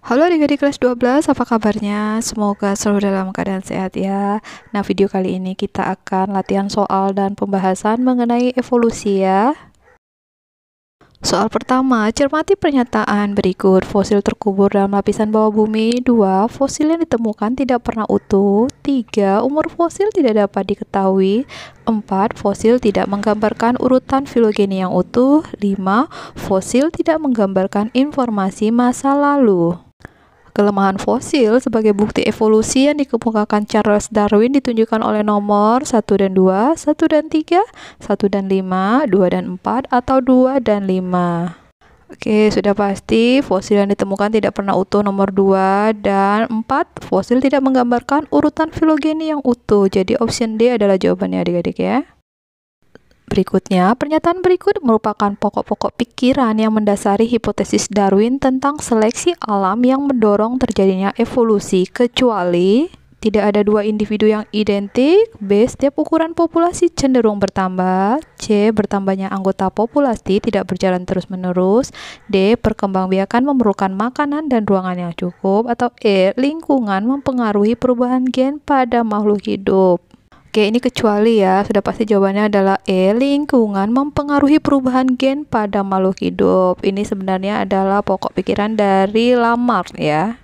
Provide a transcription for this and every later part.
Halo adik-adik kelas 12, apa kabarnya? Semoga selalu dalam keadaan sehat ya. Nah, video kali ini kita akan latihan soal dan pembahasan mengenai evolusi ya. Soal pertama, cermati pernyataan berikut. Fosil terkubur dalam lapisan bawah bumi. 2. Fosil yang ditemukan tidak pernah utuh. 3. Umur fosil tidak dapat diketahui. 4. Fosil tidak menggambarkan urutan filogeni yang utuh. 5. Fosil tidak menggambarkan informasi masa lalu. Kelemahan fosil sebagai bukti evolusi yang dikemukakan Charles Darwin ditunjukkan oleh nomor 1 dan 2, 1 dan 3, 1 dan 5, 2 dan 4, atau 2 dan 5. Oke, sudah pasti fosil yang ditemukan tidak pernah utuh nomor 2 dan 4. Fosil tidak menggambarkan urutan filogeni yang utuh. Jadi option D adalah jawabannya adik-adik ya. Berikutnya, pernyataan berikut merupakan pokok-pokok pikiran yang mendasari hipotesis Darwin tentang seleksi alam yang mendorong terjadinya evolusi, kecuali tidak ada dua individu yang identik, B. Setiap ukuran populasi cenderung bertambah, C. Bertambahnya anggota populasi tidak berjalan terus-menerus, D. Perkembangbiakan memerlukan makanan dan ruangan yang cukup, atau E. Lingkungan mempengaruhi perubahan gen pada makhluk hidup. Oke, ini kecuali ya, sudah pasti jawabannya adalah E. Lingkungan mempengaruhi perubahan gen pada makhluk hidup. Ini sebenarnya adalah pokok pikiran dari Lamarck ya.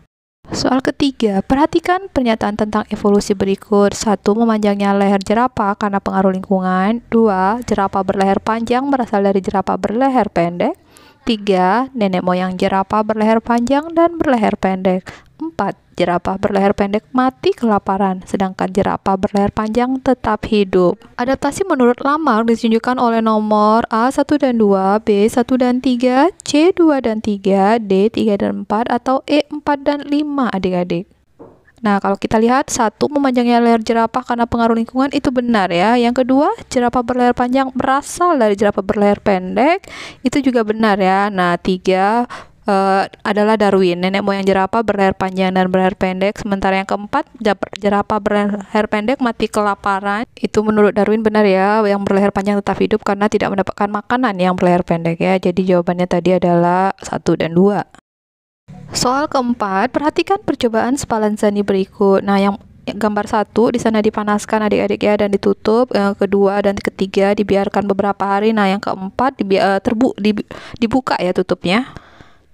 Soal ketiga, perhatikan pernyataan tentang evolusi berikut. 1. Memanjangnya leher jerapah karena pengaruh lingkungan. 2. Jerapah berleher panjang berasal dari jerapah berleher pendek. 3. Nenek moyang jerapah berleher panjang dan berleher pendek. 4. Jerapah berleher pendek mati kelaparan, sedangkan jerapah berleher panjang tetap hidup. Adaptasi menurut Lamarck ditunjukkan oleh nomor A 1 dan 2, B 1 dan 3, C 2 dan 3, D 3 dan 4, atau E 4 dan 5 adik-adik. Nah, kalau kita lihat, 1. Memanjangnya leher jerapah karena pengaruh lingkungan, itu benar ya. Yang kedua, jerapah berleher panjang berasal dari jerapah berleher pendek, itu juga benar ya. Nah, 3 adalah Darwin, nenek moyang jerapah berleher panjang dan berleher pendek. Sementara yang keempat, jerapah berleher pendek mati kelaparan, itu menurut Darwin benar ya. Yang berleher panjang tetap hidup karena tidak mendapatkan makanan yang berleher pendek ya. Jadi jawabannya tadi adalah 1 dan 2. Soal keempat, perhatikan percobaan Spallanzani berikut. Nah, yang gambar 1 di sana dipanaskan adik-adik ya dan ditutup. Yang kedua dan ketiga dibiarkan beberapa hari. Nah, yang keempat dibuka ya tutupnya.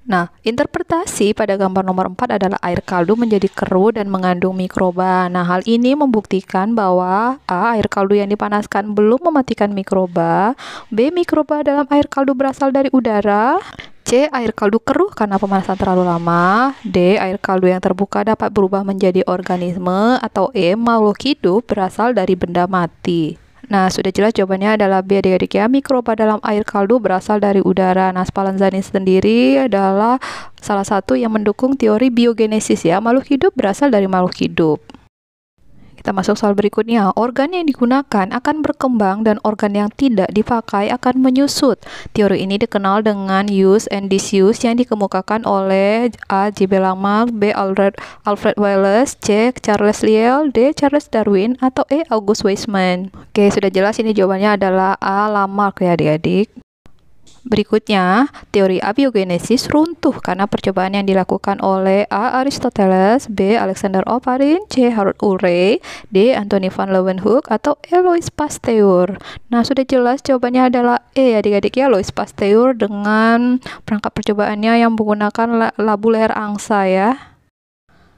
Nah, interpretasi pada gambar nomor 4 adalah air kaldu menjadi keruh dan mengandung mikroba. Nah, hal ini membuktikan bahwa A. Air kaldu yang dipanaskan belum mematikan mikroba, B. Mikroba dalam air kaldu berasal dari udara, C. Air kaldu keruh karena pemanasan terlalu lama, D. Air kaldu yang terbuka dapat berubah menjadi organisme, atau E. Makhluk hidup berasal dari benda mati. Nah, sudah jelas jawabannya adalah B adik-adik ya. Mikroba dalam air kaldu berasal dari udara. Nah, Spallanzani sendiri adalah salah satu yang mendukung teori biogenesis ya. Makhluk hidup berasal dari makhluk hidup. Kita masuk soal berikutnya. Organ yang digunakan akan berkembang dan organ yang tidak dipakai akan menyusut. Teori ini dikenal dengan use and disuse yang dikemukakan oleh A. J.B. Lamarck, B. Alfred Wallace, C. Charles Lyell, D. Charles Darwin, atau E. August Weismann. Oke, sudah jelas ini jawabannya adalah A. Lamarck ya adik-adik. Berikutnya, teori abiogenesis runtuh karena percobaan yang dilakukan oleh A. Aristoteles, B. Alexander Oparin, C. Harold Urey, D. Anthony van Leeuwenhoek, atau E. Louis Pasteur. Nah, sudah jelas jawabannya adalah E adik-adik ya, Louis Pasteur dengan perangkat percobaannya yang menggunakan labu leher angsa ya.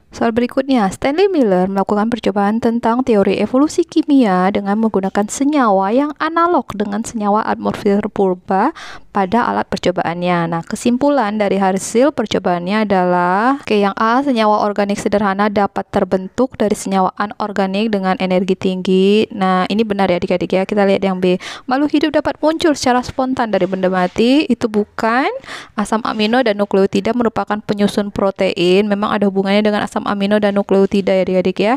Soal berikutnya, Stanley Miller melakukan percobaan tentang teori evolusi kimia dengan menggunakan senyawa yang analog dengan senyawa atmosfer purba pada alat percobaannya. Nah, kesimpulan dari hasil percobaannya adalah yang A, senyawa organik sederhana dapat terbentuk dari senyawa anorganik dengan energi tinggi. Nah, ini benar ya adik-adik ya. Kita lihat yang B, makhluk hidup dapat muncul secara spontan dari benda mati. Itu bukan. Asam amino dan nukleotida merupakan penyusun protein. Memang ada hubungannya dengan asam amino dan nukleotida ya adik-adik ya.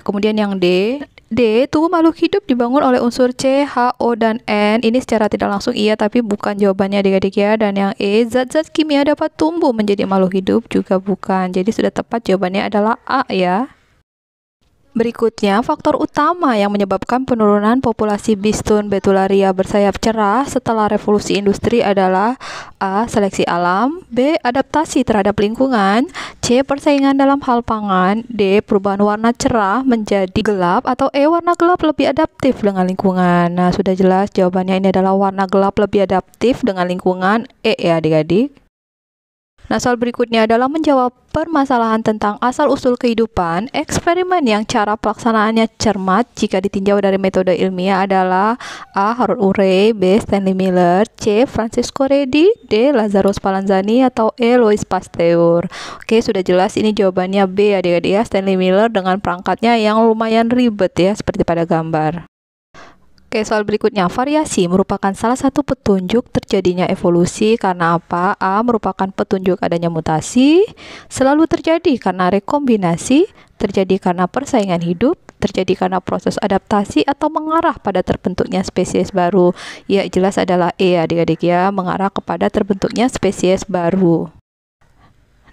Kemudian yang D, tubuh makhluk hidup dibangun oleh unsur C, H, O, dan N. Ini secara tidak langsung iya, tapi bukan jawabannya adik-adik ya. Dan yang E, zat-zat kimia dapat tumbuh menjadi makhluk hidup, juga bukan. Jadi sudah tepat jawabannya adalah A ya. Berikutnya, faktor utama yang menyebabkan penurunan populasi bistun betularia bersayap cerah setelah revolusi industri adalah A. Seleksi alam, B. Adaptasi terhadap lingkungan, C. Persaingan dalam hal pangan, D. Perubahan warna cerah menjadi gelap, atau E. Warna gelap lebih adaptif dengan lingkungan. Nah, sudah jelas jawabannya ini adalah warna gelap lebih adaptif dengan lingkungan, E ya adik-adik. Nah, soal berikutnya adalah menjawab permasalahan tentang asal-usul kehidupan. Eksperimen yang cara pelaksanaannya cermat jika ditinjau dari metode ilmiah adalah A. Harold Urey, B. Stanley Miller, C. Francisco Redi, D. Lazaro Spallanzani, atau E. Louis Pasteur. Oke, sudah jelas ini jawabannya B adik-adik ya, Stanley Miller dengan perangkatnya yang lumayan ribet ya, seperti pada gambar. Oke, soal berikutnya, variasi merupakan salah satu petunjuk terjadinya evolusi karena apa? A. Merupakan petunjuk adanya mutasi, selalu terjadi karena rekombinasi, terjadi karena persaingan hidup, terjadi karena proses adaptasi, atau mengarah pada terbentuknya spesies baru. Ya, jelas adalah E adik-adik ya, mengarah kepada terbentuknya spesies baru.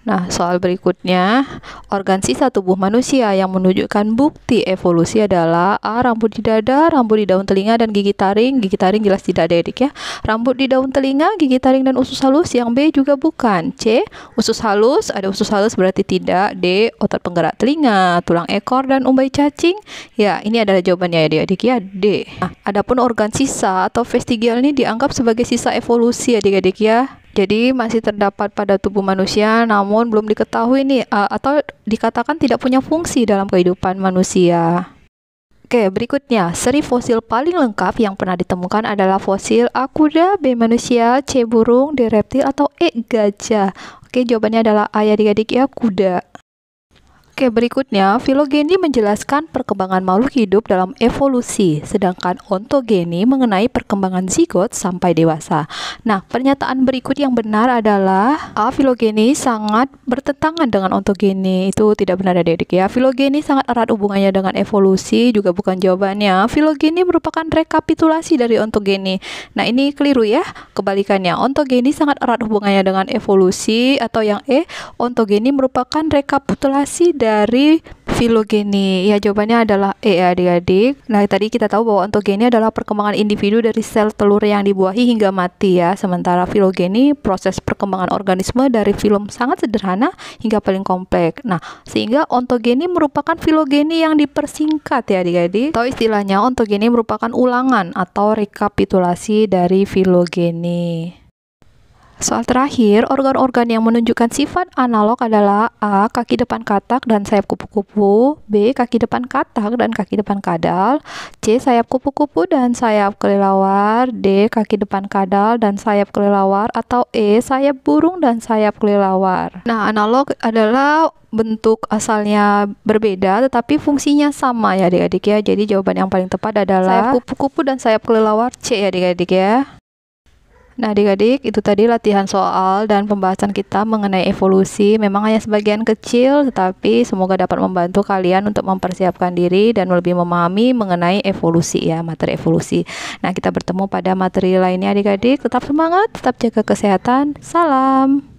Nah, soal berikutnya, organ sisa tubuh manusia yang menunjukkan bukti evolusi adalah A. Rambut di dada, rambut di daun telinga, dan gigi taring. Gigi taring jelas tidak ada adik ya. Rambut di daun telinga, gigi taring, dan usus halus. Yang B juga bukan. C. Usus halus, ada usus halus berarti tidak. D. Otot penggerak telinga, tulang ekor, dan umbai cacing. Ya, ini adalah jawabannya ya adik-adik ya, D. Nah, adapun organ sisa atau vestigial ini dianggap sebagai sisa evolusi adik-adik ya. Jadi masih terdapat pada tubuh manusia, namun belum diketahui nih atau dikatakan tidak punya fungsi dalam kehidupan manusia. Oke, berikutnya, seri fosil paling lengkap yang pernah ditemukan adalah fosil A. Kuda, B. Manusia, C. Burung, D. Reptil, atau E. Gajah. Oke, jawabannya adalah A ya adik-adik ya, kuda. Oke, berikutnya, filogeni menjelaskan perkembangan makhluk hidup dalam evolusi, sedangkan ontogeni mengenai perkembangan zigot sampai dewasa. Nah, pernyataan berikut yang benar adalah A. Filogeni sangat bertentangan dengan ontogeni. Itu tidak benar adik-adik ya. Filogeni sangat erat hubungannya dengan evolusi, juga bukan jawabannya. Filogeni merupakan rekapitulasi dari ontogeni. Nah, ini keliru ya. Kebalikannya, ontogeni sangat erat hubungannya dengan evolusi, atau yang E, ontogeni merupakan rekapitulasi dari filogeni. Ya, jawabannya adalah E ya adik-adik. Nah, tadi kita tahu bahwa ontogeni adalah perkembangan individu dari sel telur yang dibuahi hingga mati ya. Sementara filogeni proses perkembangan organisme dari filum sangat sederhana hingga paling kompleks. Nah, sehingga ontogeni merupakan filogeni yang dipersingkat ya adik-adik. Atau istilahnya ontogeni merupakan ulangan atau rekapitulasi dari filogeni. Soal terakhir, organ-organ yang menunjukkan sifat analog adalah A. Kaki depan katak dan sayap kupu-kupu, B. Kaki depan katak dan kaki depan kadal, C. Sayap kupu-kupu dan sayap kelelawar, D. Kaki depan kadal dan sayap kelelawar, atau E. Sayap burung dan sayap kelelawar. Nah, analog adalah bentuk asalnya berbeda tetapi fungsinya sama ya adik-adik ya. Jadi jawaban yang paling tepat adalah sayap kupu-kupu dan sayap kelelawar, C ya adik-adik ya. Nah adik-adik, itu tadi latihan soal dan pembahasan kita mengenai evolusi. Memang hanya sebagian kecil, tetapi semoga dapat membantu kalian untuk mempersiapkan diri dan lebih memahami mengenai evolusi ya, materi evolusi. Nah, kita bertemu pada materi lainnya adik-adik. Tetap semangat, tetap jaga kesehatan. Salam.